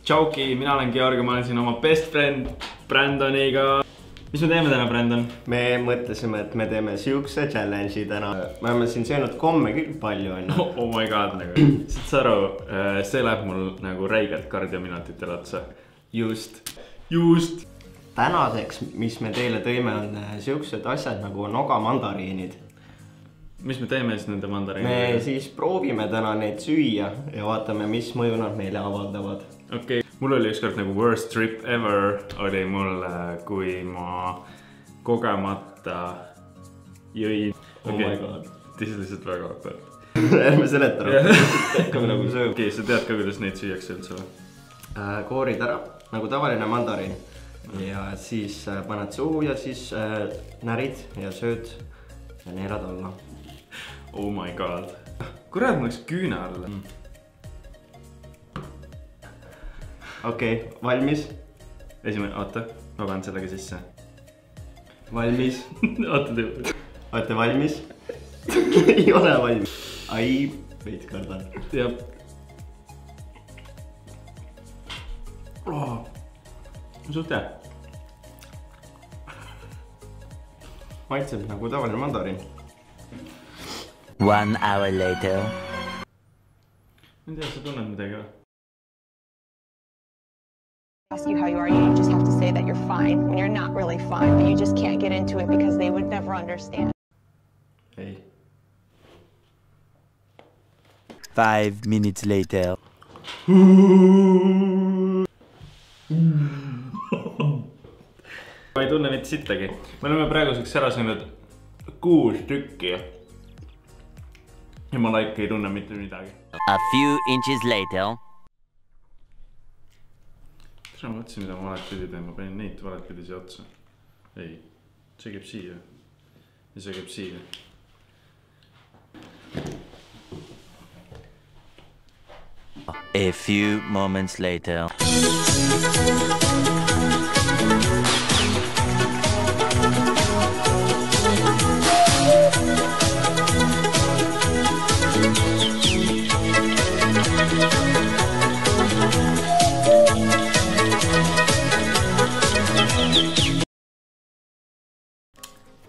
Tšauki, mina olen Georg ja ma olen siin oma best friend Brandoniga. Mis me teeme täna, Brandon? Me mõtlesime, et me teeme siukse challenge'i täna. Me oleme siin söönud komme küll palju on. Oh my god, nagu. Saad sa aru, see läheb mul nagu räigelt kardiominutitele otsa. Just. Tänaseks, mis me teile tõime, on siuksed asjad nagu nogamandariinid. Mis me teeme siis nende mandariinid? Me siis proovime täna neid süüa ja vaatame, mis mõju nad meile avaldavad. Okei. Mul oli ükskord nagu worst trip ever oli mul, kui ma kogemata jõin. Oh my god. This is lihtsalt väga awkward. Ärme seleta rohkem nagu sööb. Okei, sa tead ka, kuidas neid süüakse üldse või? Koorid ära, nagu tavaline mandariin. Ja siis paned suhu ja siis närid ja sööd ja neelad alla. Oh my god. Kurat, mul läks küüne alla. Okei, valmis? Esimene, oota, ma panen sellega sisse. Valmis? Oota, valmis? Ei ole valmis. Ai, veits kardan. Jah. Suht hea. Maitseb nagu tavaline mandariin. 1 hour later. Ma ei tea, sa tunned midagi või? Ask you how you are, you just have to say that you're fine when you're not really fine, but you just can't get into it because they would never understand. Ei. 5 minutes later. Ma ei tunne mitte sittagi. Me oleme praeguseks ära söönud 6 tükki. Ja ma ikka ei tunne mitte midagi. A few inches later. Ma mõtlesin, mida ma valet pidi teen, ma panin neid valet pidi siia otsa. Ei, see käib siia. Ja see käib siia. A few moments later.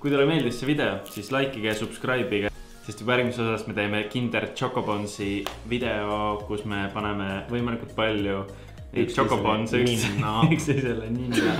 Kui teile meeldis see video, siis likeige ja subscribe'ige, sest juba järgmises osas me teeme Kinder Chocobonsi video, kus me paneme võimalikult palju Chocobonse üksteisele ninna.